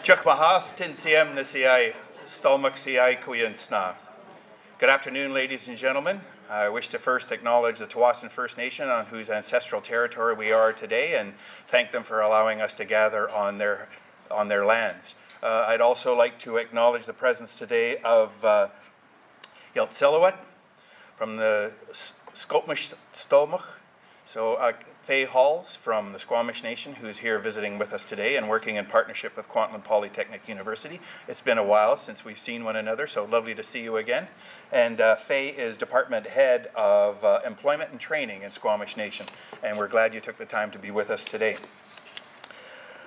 Good afternoon, ladies and gentlemen. I wish to first acknowledge the Tsawwassen First Nation on whose ancestral territory we are today and thank them for allowing us to gather on their lands. I'd also like to acknowledge the presence today of Yeltsilowet from the Squamish Stolmach. So Faye Halls from the Squamish Nation, who's here visiting with us today and working in partnership with Kwantlen Polytechnic University. It's been a while since we've seen one another, so lovely to see you again. And Faye is Department Head of Employment and Training in Squamish Nation, and we're glad you took the time to be with us today.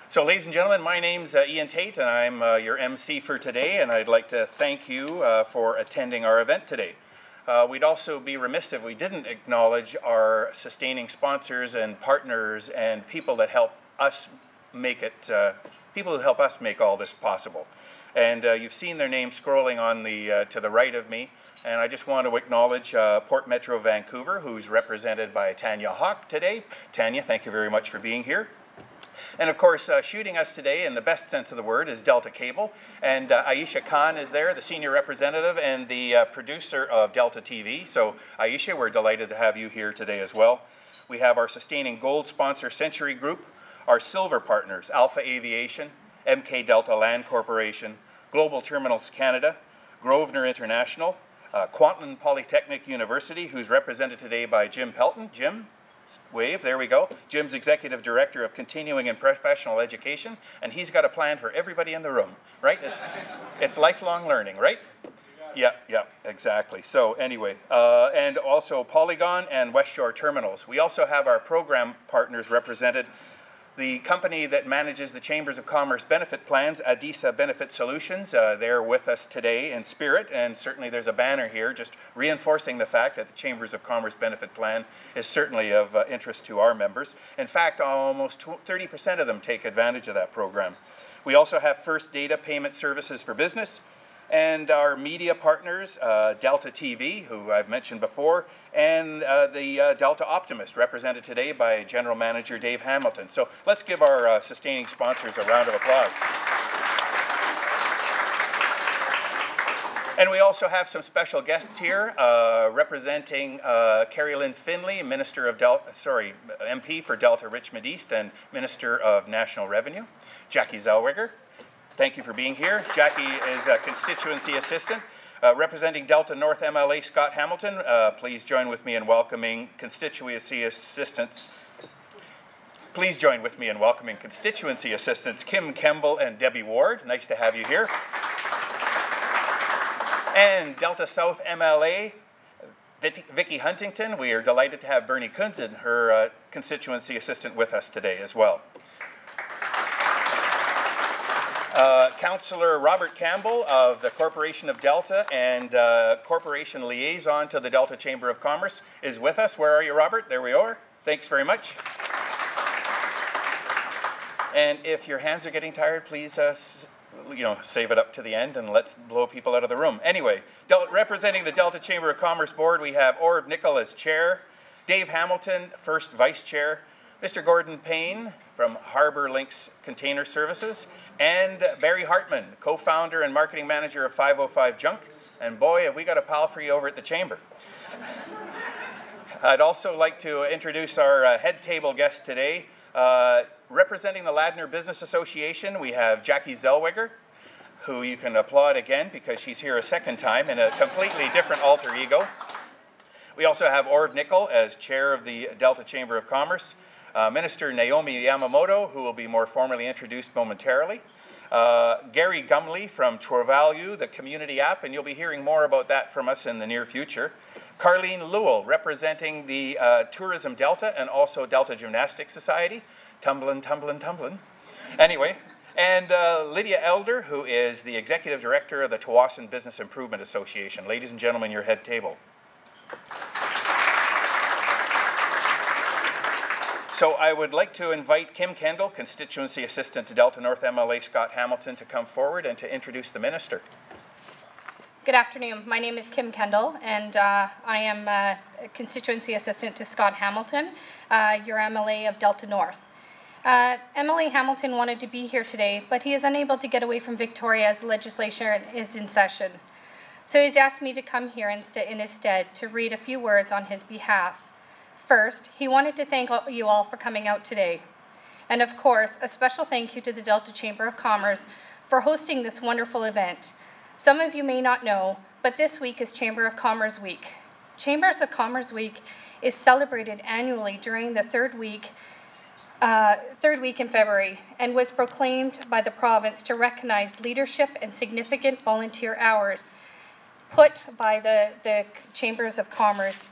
So ladies and gentlemen, my name's Ian Tate, and I'm your MC for today, and I'd like to thank you for attending our event today. We'd also be remiss if we didn't acknowledge our sustaining sponsors and partners and people that help us make it, people who help us make all this possible. And you've seen their names scrolling on the to the right of me. And I just want to acknowledge Port Metro Vancouver, who's represented by Tanya Hawk today. Tanya, thank you very much for being here. And of course, shooting us today, in the best sense of the word, is Delta Cable. And Aisha Khan is there, the senior representative and the producer of Delta TV. So Aisha, we're delighted to have you here today as well. We have our sustaining gold sponsor, Century Group, our silver partners, Alpha Aviation, MK Delta Land Corporation, Global Terminals Canada, Grosvenor International, Kwantlen Polytechnic University, who's represented today by Jim Pelton. Jim? Wave, there we go. Jim's Executive Director of Continuing and Professional Education, and he's got a plan for everybody in the room, right? It's lifelong learning, right? Yeah, exactly. So anyway, and also Polygon and West Shore Terminals. We also have our program partners represented. The company that manages the Chambers of Commerce benefit plans, Adisa Benefit Solutions, they're with us today in spirit, and certainly there's a banner here just reinforcing the fact that the Chambers of Commerce benefit plan is certainly of interest to our members. In fact, almost 30% of them take advantage of that program. We also have First Data Payment Services for Business, and our media partners, Delta TV, who I've mentioned before, and the Delta Optimist, represented today by General Manager Dave Hamilton. So let's give our sustaining sponsors a round of applause. And we also have some special guests here, representing Carrie Lynn Finley, Minister of MP for Delta Richmond East and Minister of National Revenue, Jackie Zellweger. Thank you for being here. Jackie is a constituency assistant. Representing Delta North MLA, Scott Hamilton. Please join with me in welcoming constituency assistants. Please join with me in welcoming constituency assistants Kim Kemble and Debbie Ward. Nice to have you here. And Delta South MLA, Vicki Huntington. We are delighted to have Bernie Kunzen, her constituency assistant, with us today as well. Councillor Robert Campbell of the Corporation of Delta and Corporation Liaison to the Delta Chamber of Commerce is with us. Where are you, Robert? There we are. Thanks very much. And if your hands are getting tired, please save it up to the end and let's blow people out of the room. Anyway, representing the Delta Chamber of Commerce Board, we have Orv Nicol as Chair, Dave Hamilton, First Vice Chair, Mr. Gordon Payne from Harbour Links Container Services, and Barry Hartman, co-founder and marketing manager of 505 Junk. And boy, have we got a pal for you over at the Chamber. I'd also like to introduce our head table guest today. Representing the Ladner Business Association, we have Jackie Zellweger, who you can applaud again because she's here a second time in a completely different alter ego. We also have Orv Nicol as chair of the Delta Chamber of Commerce. Minister Naomi Yamamoto, who will be more formally introduced momentarily. Gary Gumley from Trovalue, the community app, and you'll be hearing more about that from us in the near future. Carlene Lewell, representing the Tourism Delta and also Delta Gymnastics Society. Tumblin'. Anyway, and Lydia Elder, who is the Executive Director of the Tsawwassen Business Improvement Association. Ladies and gentlemen, your head table. So I would like to invite Kim Kendall, Constituency Assistant to Delta North MLA Scott Hamilton, to come forward and to introduce the Minister. Good afternoon. My name is Kim Kendall, and I am a Constituency Assistant to Scott Hamilton, your MLA of Delta North. Emily Hamilton wanted to be here today, but he is unable to get away from Victoria as the legislature is in session. So he's asked me to come here in his stead to read a few words on his behalf. First, he wanted to thank you all for coming out today. And of course, a special thank you to the Delta Chamber of Commerce for hosting this wonderful event. Some of you may not know, but this week is Chamber of Commerce Week. Chambers of Commerce Week is celebrated annually during the third week in February and was proclaimed by the province to recognize leadership and significant volunteer hours put by the Chambers of Commerce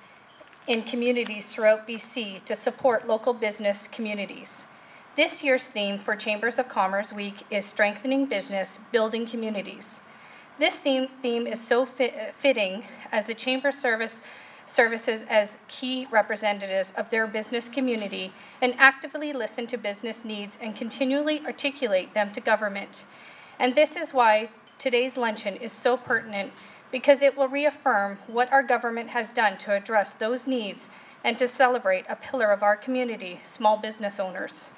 in communities throughout BC to support local business communities. This year's theme for Chambers of Commerce Week is Strengthening Business, Building Communities. This theme is so fitting as the Chamber services as key representatives of their business community and actively listen to business needs and continually articulate them to government. And this is why today's luncheon is so pertinent, because it will reaffirm what our government has done to address those needs and to celebrate a pillar of our community, small business owners.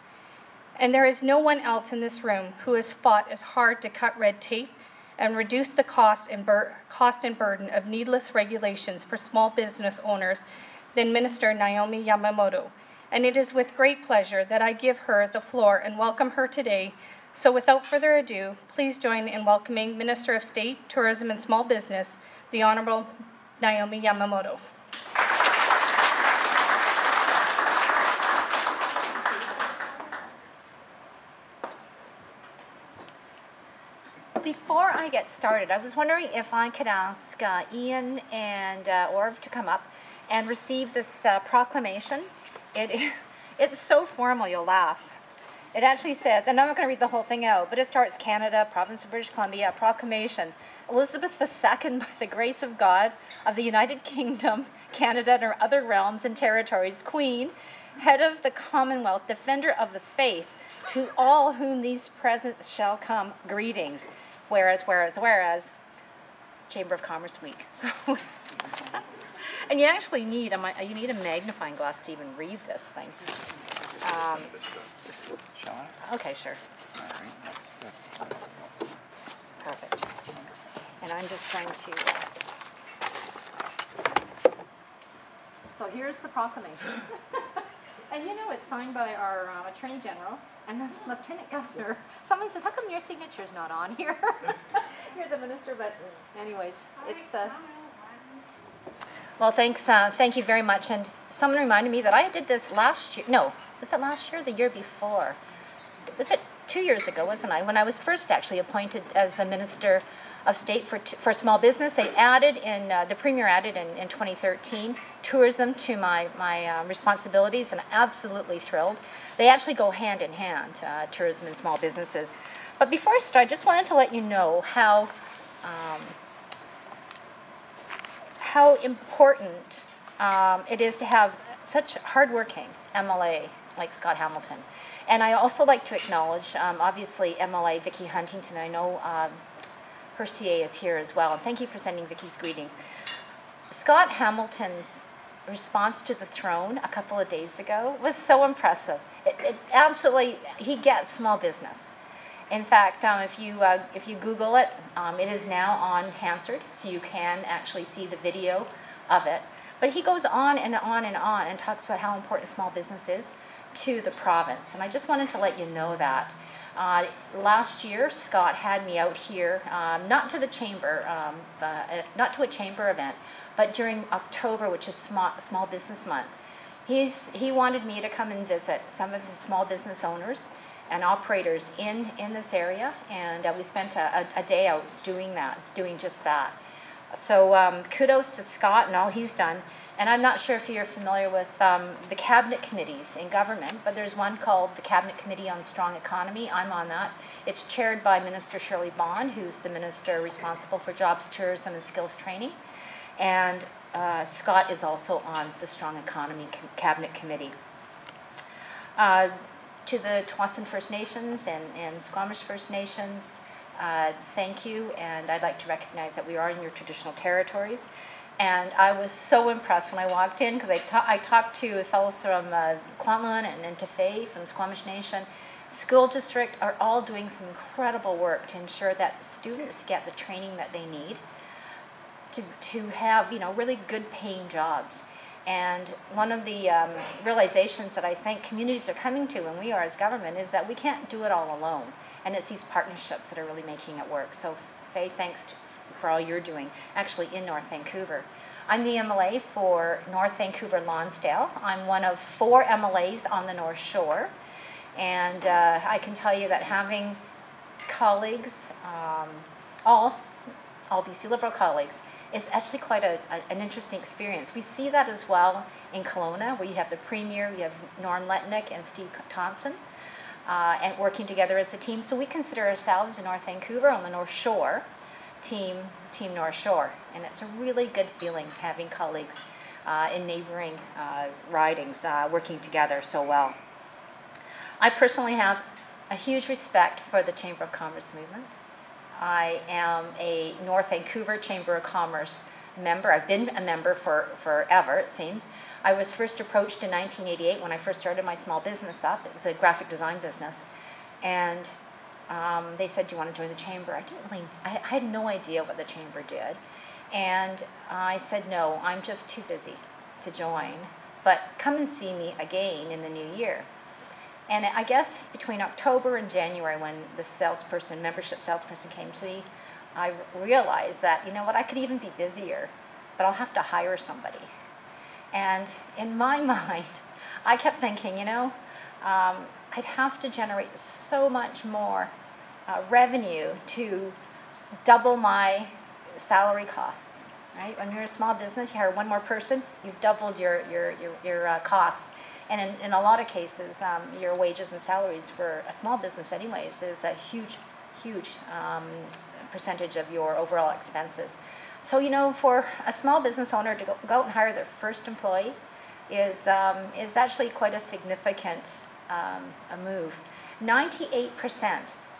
And there is no one else in this room who has fought as hard to cut red tape and reduce the cost and burden of needless regulations for small business owners than Minister Naomi Yamamoto. And it is with great pleasure that I give her the floor and welcome her today. So without further ado, please join in welcoming Minister of State, Tourism and Small Business, the Honourable Naomi Yamamoto. Before I get started, I was wondering if I could ask Ian and Orv to come up and receive this proclamation. It's so formal, you'll laugh. It actually says, and I'm not going to read the whole thing out, but it starts Canada, Province of British Columbia, proclamation. Elizabeth II, by the grace of God, of the United Kingdom, Canada, and her other realms and territories, Queen, head of the Commonwealth, defender of the faith, to all whom these presents shall come, greetings. Whereas, Chamber of Commerce Week. So, and you actually need a magnifying glass to even read this thing. Shall I? Okay, sure. All right, that's Perfect. And I'm just going to. So here's the proclamation. And you know, it's signed by our Attorney General and the Lieutenant Governor. Someone said, how come your signature's not on here? You're the minister, but anyways, it's... Well, thanks. Thank you very much. And someone reminded me that I did this last year. No, was it last year or the year before? Was it 2 years ago, wasn't I? When I was first actually appointed as the Minister of State for Small Business. They added the Premier added in 2013 tourism to my responsibilities, and I'm absolutely thrilled. They actually go hand in hand, tourism and small businesses. But before I start, I just wanted to let you know how important it is to have such hardworking MLA like Scott Hamilton. And I also like to acknowledge, obviously, MLA Vicki Huntington. I know her CA is here as well, and thank you for sending Vicki's greeting. Scott Hamilton's response to the throne a couple of days ago was so impressive. It absolutely, he gets small business. In fact, if you Google it, it is now on Hansard, so you can actually see the video of it. But he goes on and on and on and talks about how important small business is to the province. And I just wanted to let you know that. Last year, Scott had me out here, not to the chamber, not to a chamber event, but during October, which is Small Business Month. He wanted me to come and visit some of the small business owners and operators in this area, and we spent a day out doing just that. So kudos to Scott and all he's done. And I'm not sure if you're familiar with the cabinet committees in government, but there's one called the Cabinet Committee on Strong Economy. I'm on that. It's chaired by Minister Shirley Bond, who's the minister responsible for jobs, tourism, and skills training. And Scott is also on the Strong Economy Cabinet Committee. To the Tsawwassen First Nations and Squamish First Nations, thank you, and I'd like to recognize that we are in your traditional territories. And I was so impressed when I walked in, because I talked to fellows from Kwantlen and Tafay from the Squamish Nation. School district are all doing some incredible work to ensure that students get the training that they need to have, you know, really good paying jobs. And one of the realizations that I think communities are coming to, and we are as government, is that we can't do it all alone. And it's these partnerships that are really making it work. So Faye, thanks for all you're doing, actually in North Vancouver. I'm the MLA for North Vancouver Lonsdale. I'm one of 4 MLAs on the North Shore. And I can tell you that having colleagues, all BC Liberal colleagues, is actually quite an interesting experience. We see that as well in Kelowna, where you have the Premier, you have Norm Letnick and Steve Thompson, and working together as a team. So we consider ourselves in North Vancouver on the North Shore, Team North Shore. And it's a really good feeling having colleagues in neighboring ridings working together so well. I personally have a huge respect for the Chamber of Commerce movement. I am a North Vancouver Chamber of Commerce member. I've been a member for forever, it seems. I was first approached in 1988 when I first started my small business up. It was a graphic design business. And they said, do you want to join the Chamber? I had no idea what the Chamber did. And I said, no, I'm just too busy to join. But come and see me again in the new year. And I guess between October and January, when the membership salesperson came to me, I realized that, you know what, I could even be busier, but I'll have to hire somebody. And in my mind, I kept thinking, you know, I'd have to generate so much more revenue to double my salary costs, right? When you're a small business, you hire one more person, you've doubled your costs. And in a lot of cases, your wages and salaries for a small business anyways is a huge percentage of your overall expenses. So, you know, for a small business owner to go out and hire their first employee is actually quite a significant a move. 98%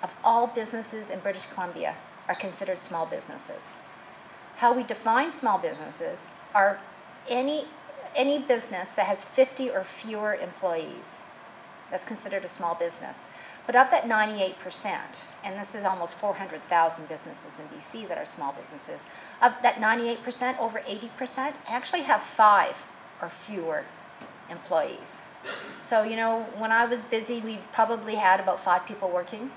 of all businesses in British Columbia are considered small businesses. How we define small businesses are any business that has 50 or fewer employees. That's considered a small business. But of that 98%, and this is almost 400,000 businesses in BC that are small businesses, of that 98%, over 80% actually have 5 or fewer employees. So, you know, when I was busy, we probably had about 5 people working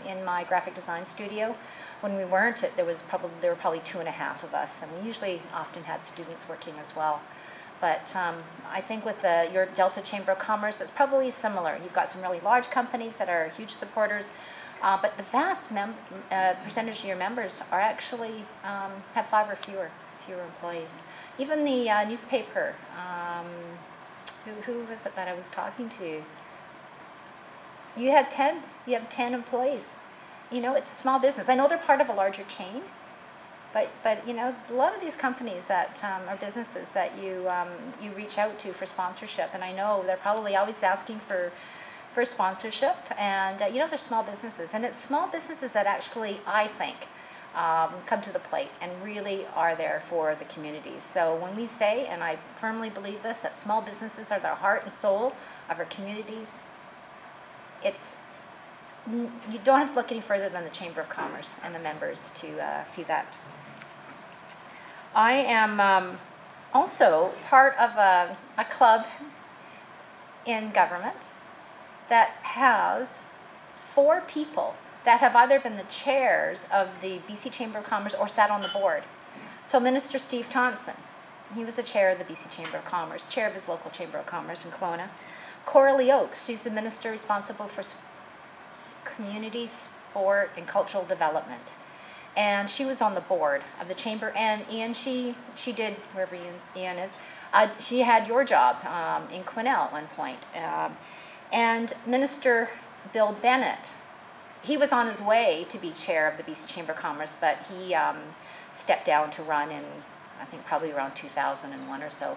in my graphic design studio. When we weren't, there were probably 2.5 of us, and we usually often had students working as well. But I think with your Delta Chamber of Commerce, it's probably similar. You've got some really large companies that are huge supporters, but the vast percentage of your members are actually have 5 or fewer employees. Even the newspaper, who was it that I was talking to? You have 10 employees. You know, it's a small business. I know they're part of a larger chain. But you know, a lot of these companies that are businesses that you reach out to for sponsorship, and I know they're probably always asking for sponsorship, and you know, they're small businesses, and it's small businesses that actually, I think, come to the plate and really are there for the communities. So when we say, and I firmly believe this, that small businesses are the heart and soul of our communities, you don't have to look any further than the Chamber of Commerce and the members to see that. I am also part of a club in government that has 4 people that have either been the chairs of the BC Chamber of Commerce or sat on the board. So Minister Steve Thompson, he was the chair of the BC Chamber of Commerce, chair of his local Chamber of Commerce in Kelowna. Coralie Oakes, she's the minister responsible for community, sport, and cultural development. And she was on the board of the chamber. And Ian, she did, wherever Ian is, she had your job in Quesnel at one point. And Minister Bill Bennett, he was on his way to be chair of the BC Chamber of Commerce, but he stepped down to run in, I think, probably around 2001 or so,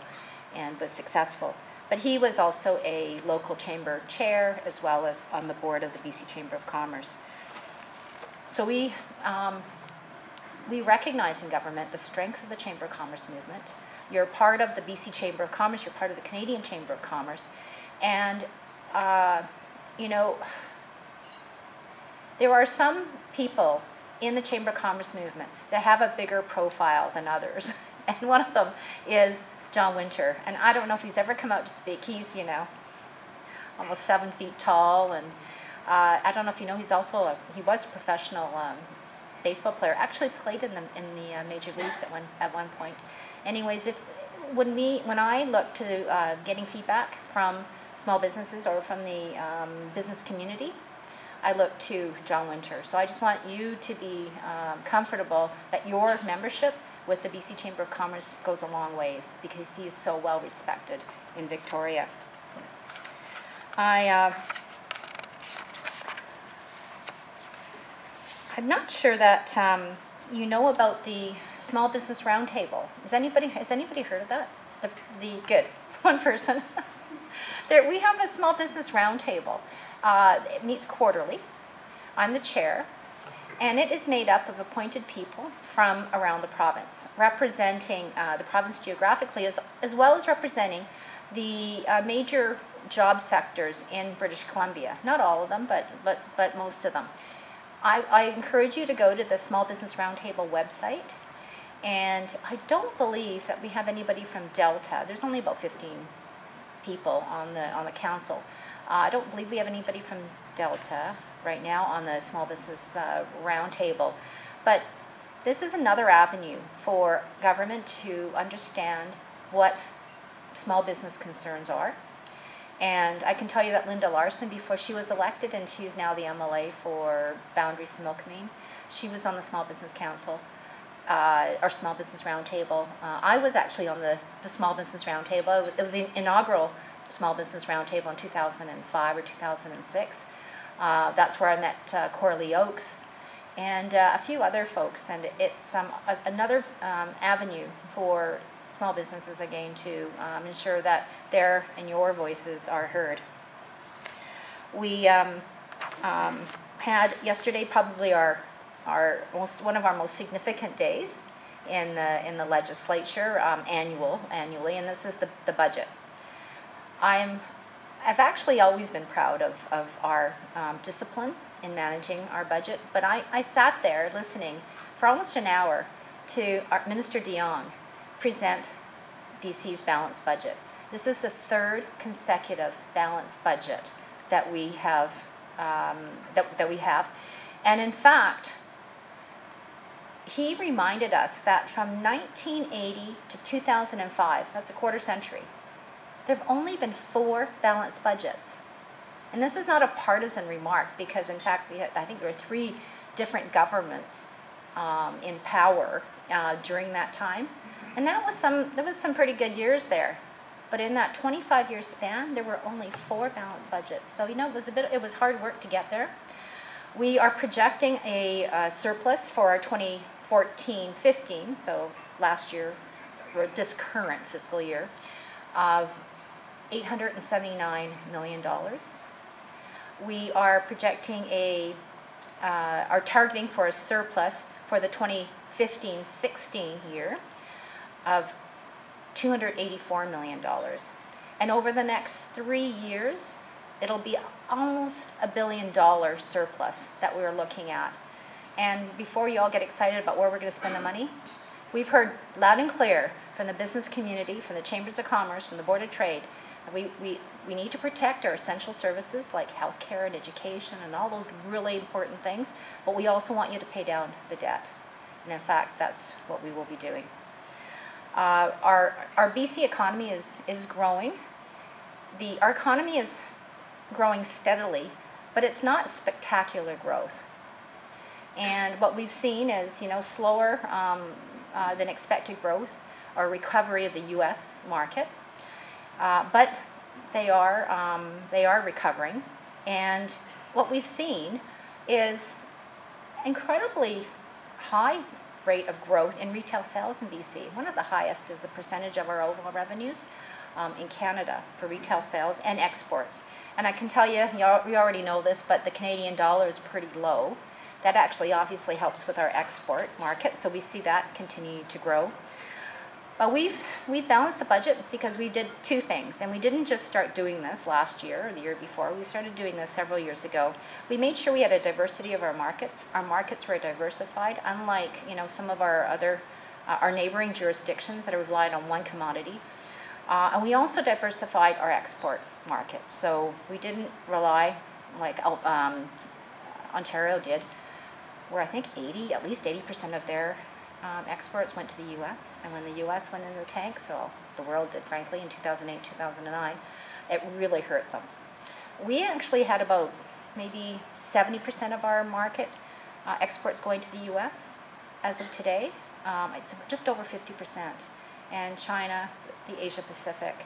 and was successful. But he was also a local chamber chair as well as on the board of the BC Chamber of Commerce. So we we recognize in government the strength of the Chamber of Commerce movement. You're part of the BC Chamber of Commerce, you're part of the Canadian Chamber of Commerce, and you know, there are some people in the Chamber of Commerce movement that have a bigger profile than others. And one of them is John Winter. And I don't know if he's ever come out to speak. He's, you know, almost 7 feet tall. And I don't know if you know, he was a professional baseball player. Actually played in the major leagues at one point. Anyways, when I look to getting feedback from small businesses or from the business community, I look to John Winter. So I just want you to be comfortable that your membership with the BC Chamber of Commerce goes a long ways, because he is so well respected in Victoria. I'm not sure that you know about the Small Business Roundtable. Has anybody heard of that? Good, one person. We have a Small Business Roundtable. It meets quarterly. I'm the chair, and it is made up of appointed people from around the province, representing the province geographically, as well as representing the major job sectors in British Columbia. Not all of them, but most of them. I encourage you to go to the Small Business Roundtable website, and I don't believe that we have anybody from Delta. There's only about 15 people on the council. I don't believe we have anybody from Delta right now on the Small Business Roundtable, but this is another avenue for government to understand what small business concerns are. And I can tell you that Linda Larson, before she was elected, and she's now the MLA for Boundaries to Milkmain, she was on the Small Business Council, or Small Business Roundtable. I was actually on the Small Business Roundtable. It was the inaugural Small Business Roundtable in 2005 or 2006. That's where I met Coralie Oakes and a few other folks, and it's another avenue for small businesses again to ensure that their and your voices are heard. We had yesterday probably one of our most significant days in the legislature annually, and this is the budget. I've actually always been proud of our discipline in managing our budget, but I sat there listening for almost an hour to our Minister de Jong present BC's balanced budget. This is the third consecutive balanced budget that we have, and in fact, he reminded us that from 1980 to 2005, that's a quarter century, there have only been 4 balanced budgets. And this is not a partisan remark, because in fact, I think there were 3 different governments in power during that time. And there was some pretty good years there. But in that 25-year span, there were only 4 balanced budgets. So, you know, it was hard work to get there. We are projecting a surplus for our 2014-15, so last year, or this current fiscal year, of $879 million. We are projecting are targeting for a surplus for the 2015-16 year of $284 million. And over the next 3 years, it'll be almost $1 billion surplus that we're looking at. And before you all get excited about where we're going to spend the money, we've heard loud and clear from the business community, from the Chambers of Commerce, from the Board of Trade, that we need to protect our essential services like healthcare and education and all those really important things, but we also want you to pay down the debt. And in fact, that's what we will be doing. Our BC economy is growing. Our economy is growing steadily, but it's not spectacular growth. And what we've seen is, you know, slower than expected growth or recovery of the U.S. market, but they are recovering. And what we've seen is incredibly high rate of growth in retail sales in BC. One of the highest is the percentage of our overall revenues in Canada for retail sales and exports. And I can tell you, we already know this, but the Canadian dollar is pretty low. That actually obviously helps with our export market, so we see that continue to grow. But we've balanced the budget because we did two things, and we didn't just start doing this last year or the year before. We started doing this several years ago. We made sure we had a diversity of our markets. Our markets were diversified, unlike some of our other our neighboring jurisdictions that are relied on one commodity. And we also diversified our export markets. So we didn't rely like Ontario did, where I think at least 80% of their exports went to the U.S. And when the U.S. went in the tank, so the world did, frankly, in 2008, 2009, it really hurt them. We actually had about maybe 70% of our market exports going to the U.S. as of today. It's just over 50%. And China, the Asia Pacific,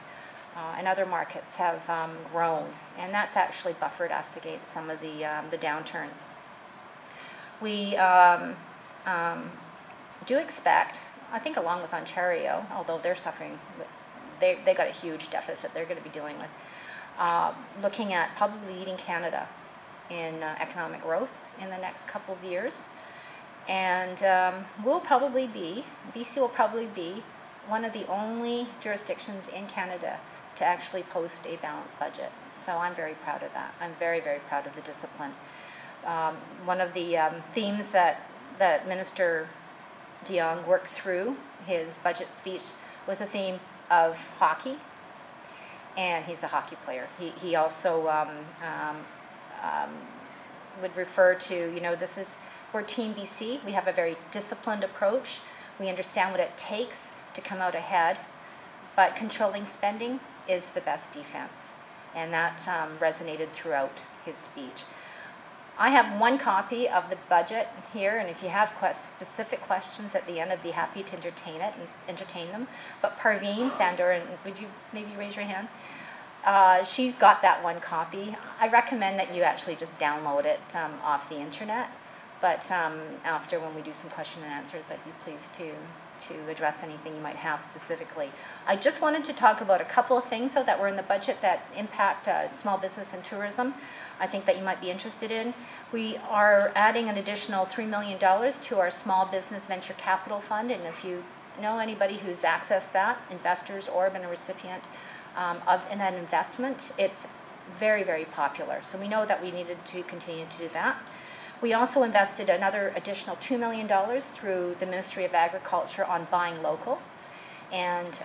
and other markets have grown. And that's actually buffered us against some of the downturns. We do expect, I think along with Ontario, although they're suffering, they got a huge deficit they're going to be dealing with, looking at probably leading Canada in economic growth in the next couple of years. And BC will probably be one of the only jurisdictions in Canada to actually post a balanced budget. So I'm very proud of that. I'm very, very proud of the discipline. One of the themes that Minister de Jong worked through his budget speech was a theme of hockey, and he's a hockey player. He also would refer to, we're Team BC. We have a very disciplined approach. We understand what it takes to come out ahead, but controlling spending is the best defense, and that resonated throughout his speech. I have one copy of the budget here, and if you have specific questions at the end, I'd be happy to entertain them. But Parveen Sandoran, would you maybe raise your hand? She's got that one copy. I recommend that you actually just download it off the internet. But after, when we do some question and answers, I'd be pleased to address anything you might have specifically. I just wanted to talk about a couple of things that were in the budget that impact small business and tourism. I think that you might be interested in. We are adding an additional $3 million to our Small Business Venture Capital Fund, and if you know anybody who's accessed that, investors or been a recipient of an investment, it's very, very popular. So we know that we needed to continue to do that. We also invested another additional $2 million through the Ministry of Agriculture on buying local, and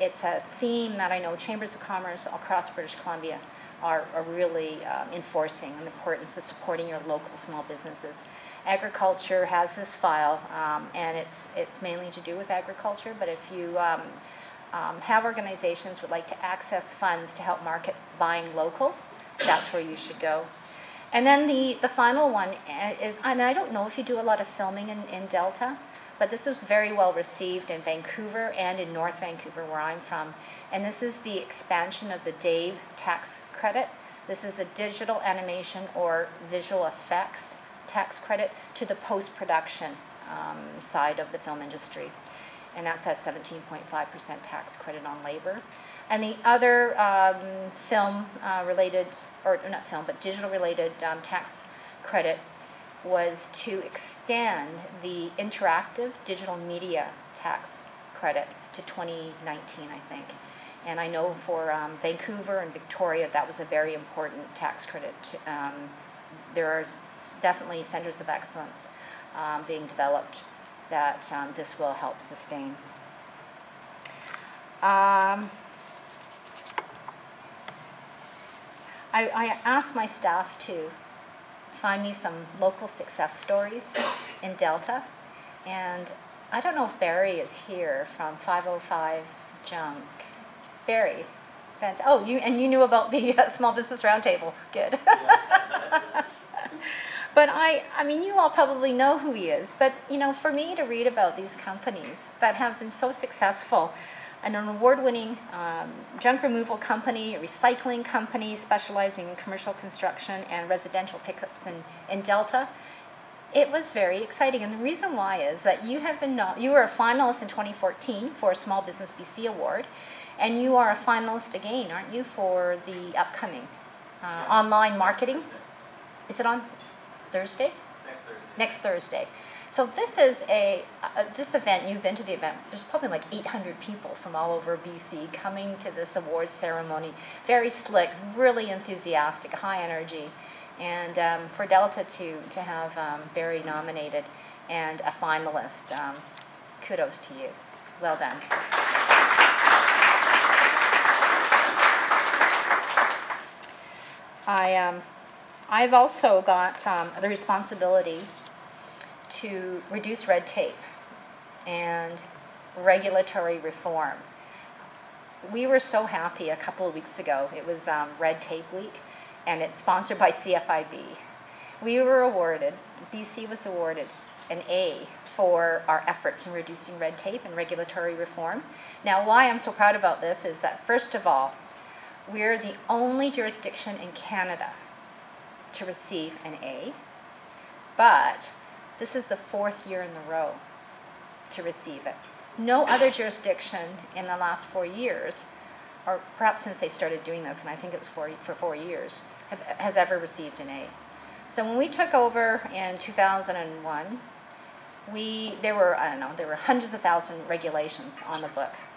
it's a theme that I know chambers of commerce across British Columbia are really enforcing, the importance of supporting your local small businesses. Agriculture has this file, and it's mainly to do with agriculture, but if you have organizations who would like to access funds to help market buying local, that's where you should go. And then the final one is, and I don't know if you do a lot of filming in Delta, but this was very well received in Vancouver and in North Vancouver, where I'm from. And this is the expansion of the DAVE tax credit. This is a digital animation or visual effects tax credit to the post-production side of the film industry. And that's a 17.5% tax credit on labor. And the other film-related, or not film, but digital-related tax credit was to extend the interactive digital media tax credit to 2019, I think. And I know for Vancouver and Victoria, that was a very important tax credit. There are definitely centers of excellence being developed that this will help sustain. I asked my staff to find me some local success stories in Delta, and I don't know if Barry is here from 505 Junk. Barry, oh, you knew about the Small Business Roundtable. Good. But I mean, you all probably know who he is. But for me to read about these companies that have been so successful, an award-winning junk removal company, a recycling company specializing in commercial construction and residential pickups in Delta, it was very exciting. And the reason why is that you were a finalist in 2014 for a Small Business BC Award, and you are a finalist again, aren't you, for the upcoming online marketing? Is it on? Thursday? Next Thursday. Next Thursday. So this is this event, you've been to the event, there's probably like 800 people from all over BC coming to this awards ceremony. Very slick, really enthusiastic, high energy. And for Delta to have Barry nominated and a finalist, kudos to you. Well done. I've also got the responsibility to reduce red tape and regulatory reform. We were so happy a couple of weeks ago. It was Red Tape Week, and it's sponsored by CFIB. We were awarded, BC was awarded an A for our efforts in reducing red tape and regulatory reform. Now, why I'm so proud about this is that, first of all, we're the only jurisdiction in Canada to receive an A, but this is the 4th year in a row to receive it. No other jurisdiction in the last 4 years, or perhaps since they started doing this, and I think it was for 4 years, has ever received an A. So when we took over in 2001, there were hundreds of thousands regulations on the books.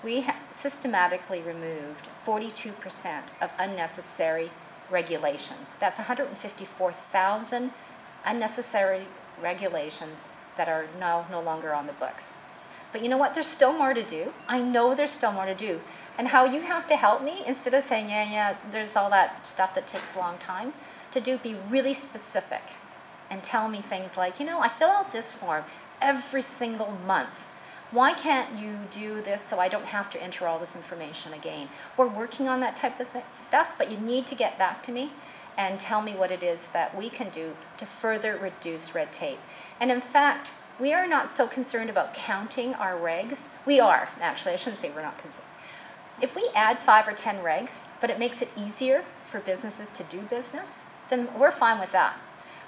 We systematically removed 42% of unnecessary regulations. That's 154,000 unnecessary regulations that are now no longer on the books. But you know what? There's still more to do. I know there's still more to do. And how you have to help me, instead of saying, yeah, there's all that stuff that takes a long time, be really specific and tell me things like, I fill out this form every single month. Why can't you do this so I don't have to enter all this information again? We're working on that type of stuff, but you need to get back to me and tell me what it is that we can do to further reduce red tape. And in fact, we are not so concerned about counting our regs. We are, actually. I shouldn't say we're not concerned. If we add 5 or 10 regs, but it makes it easier for businesses to do business, then we're fine with that.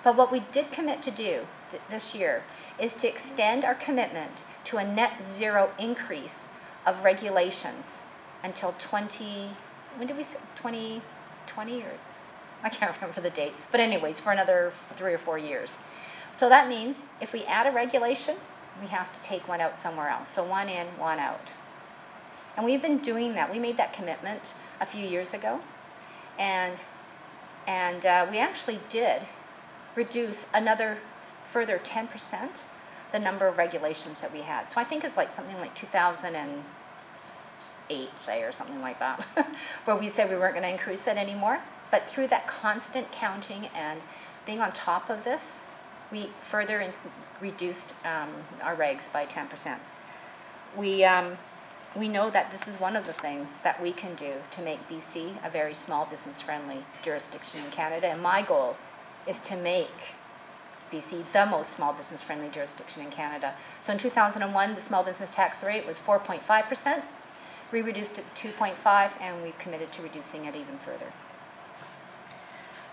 But what we did commit to do this year is to extend our commitment to a net zero increase of regulations until 2020 or I can't remember the date, but anyways, for another 3 or 4 years. So that means if we add a regulation, we have to take one out somewhere else. So one in, one out. And we've been doing that. We made that commitment a few years ago, and we actually did reduce another further 10% the number of regulations that we had. So I think it's like something like 2008, say, or something like that, where we said we weren't going to increase it anymore. But through that constant counting and being on top of this, we further reduced our regs by 10%. We know that this is one of the things that we can do to make BC a very small business-friendly jurisdiction in Canada. And my goal is to make BC the most small business-friendly jurisdiction in Canada. So in 2001, the small business tax rate was 4.5%. We reduced it to 2.5%, and we've committed to reducing it even further.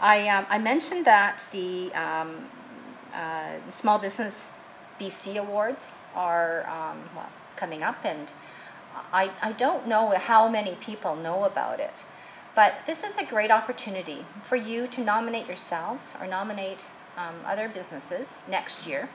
I mentioned that the Small Business BC Awards are coming up, and I don't know how many people know about it, but this is a great opportunity for you to nominate yourselves or nominate other businesses next year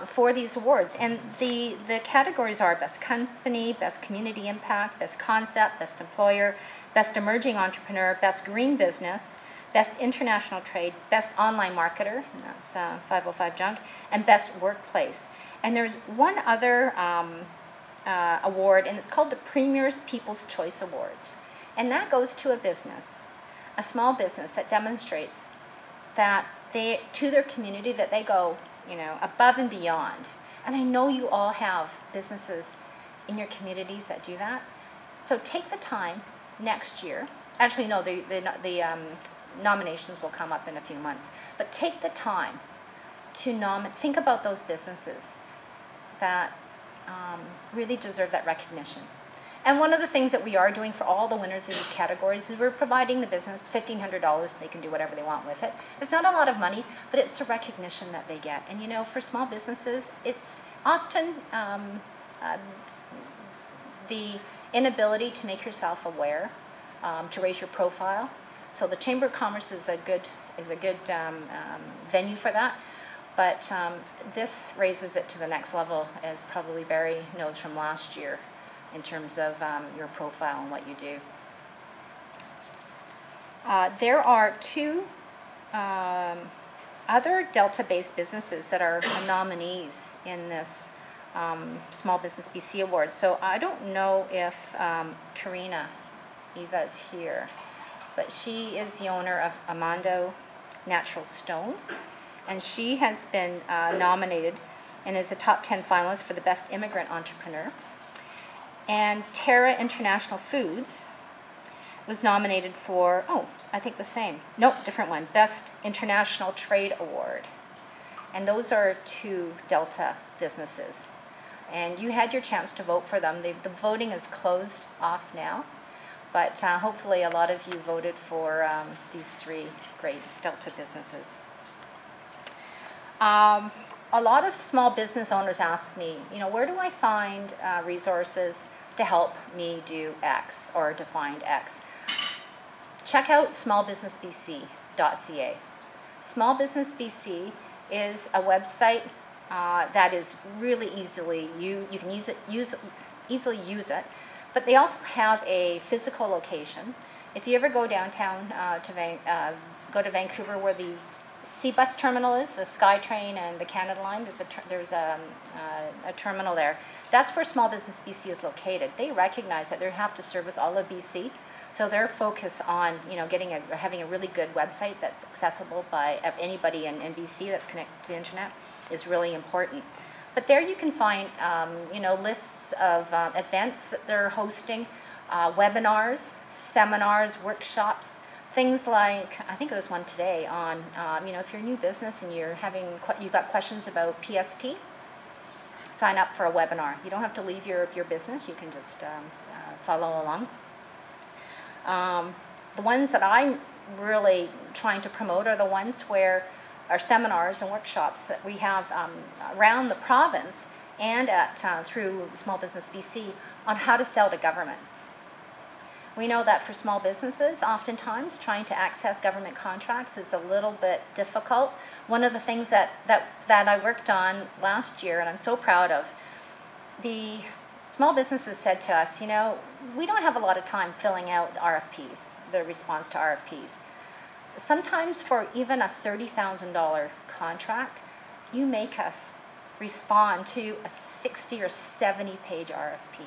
for these awards. And the categories are Best Company, Best Community Impact, Best Concept, Best Employer, Best Emerging Entrepreneur, Best Green Business, Best International Trade, Best Online Marketer, and that's 505 Junk, and Best Workplace. And there's one other award, and it's called the Premier's People's Choice Awards. And that goes to a business, a small business that demonstrates that they, to their community, that they go, above and beyond. And I know you all have businesses in your communities that do that. So take the time next year. Actually, no, the nominations will come up in a few months. But take the time to think about those businesses that really deserve that recognition. And one of the things that we are doing for all the winners in these categories is we're providing the business $1,500. They can do whatever they want with it. It's not a lot of money, but it's the recognition that they get. And for small businesses, it's often the inability to make yourself aware, to raise your profile. So the Chamber of Commerce is a good is a good venue for that. But this raises it to the next level, as probably Barry knows from last year, in terms of your profile and what you do. There are two other Delta-based businesses that are nominees in this Small Business BC Award. So I don't know if Karina Eva is here, but she is the owner of Amando Natural Stone, and she has been nominated and is a top 10 finalist for the Best Immigrant Entrepreneur. And Terra International Foods was nominated for, oh, I think the same. Nope, different one. Best International Trade Award. And those are two Delta businesses. And you had your chance to vote for them. The voting is closed off now. But hopefully a lot of you voted for these three great Delta businesses. A lot of small business owners ask me, you know, where do I find resources to help me do X or to find X? Check out smallbusinessbc.ca. Small Business BC is a website that is really easily, you can easily use it, but they also have a physical location. If you ever go downtown go to Vancouver, where the C-bus terminal is, the SkyTrain and the Canada Line, there's a terminal there. That's where Small Business BC is located. They recognize that they have to service all of BC, so their focus on having a really good website that's accessible by anybody in BC that's connected to the internet is really important. But there you can find lists of events that they're hosting, webinars, seminars, workshops. Things like, I think there's one today on, if you're a new business and you've got questions about PST, sign up for a webinar. You don't have to leave your business. You can just follow along. The ones that I'm really trying to promote are the ones where our seminars and workshops that we have around the province and through Small Business BC on how to sell to government. We know that for small businesses, oftentimes trying to access government contracts is a little bit difficult. One of the things that I worked on last year, and I'm so proud of, the small businesses said to us, you know, we don't have a lot of time filling out the RFPs, the response to RFPs. Sometimes for even a $30,000 contract, you make us respond to a 60 or 70 page RFP.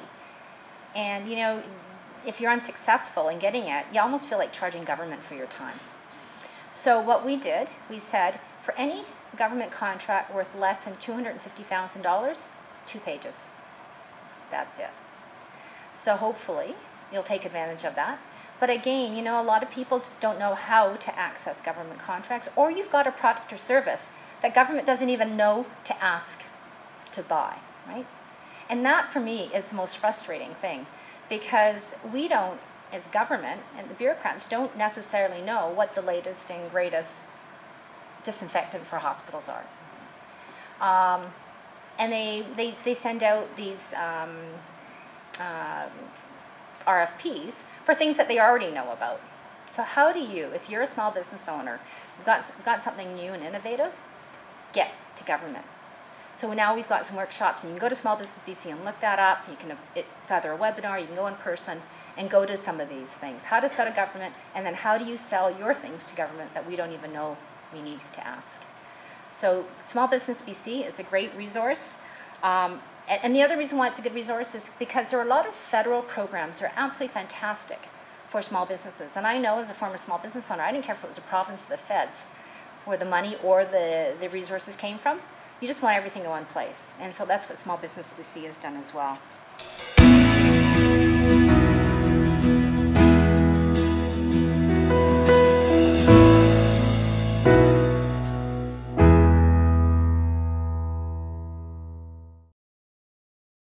And, you know, if you're unsuccessful in getting it, you almost feel like charging government for your time. So what we did, we said, for any government contract worth less than $250,000, 2 pages. That's it. So hopefully you'll take advantage of that. But again, you know, a lot of people just don't know how to access government contracts, or you've got a product or service that government doesn't even know to ask to buy, right? And that for me is the most frustrating thing, because we don't, as government and the bureaucrats, don't necessarily know what the latest and greatest disinfectant for hospitals are. And they send out these RFPs for things that they already know about. So how do you, if you're a small business owner, got something new and innovative, get to government? So now we've got some workshops, and you can go to Small Business BC and look that up. It's either a webinar, you can go in person and go to some of these things. How to sell to government, and then how do you sell your things to government that we don't even know we need to ask. So Small Business BC is a great resource. And the other reason why it's a good resource is because there are a lot of federal programs that are absolutely fantastic for small businesses. And I know, as a former small business owner, I didn't care if it was a province or the feds where the money or the resources came from. You just want everything in one place. And so that's what Small Business BC has done as well.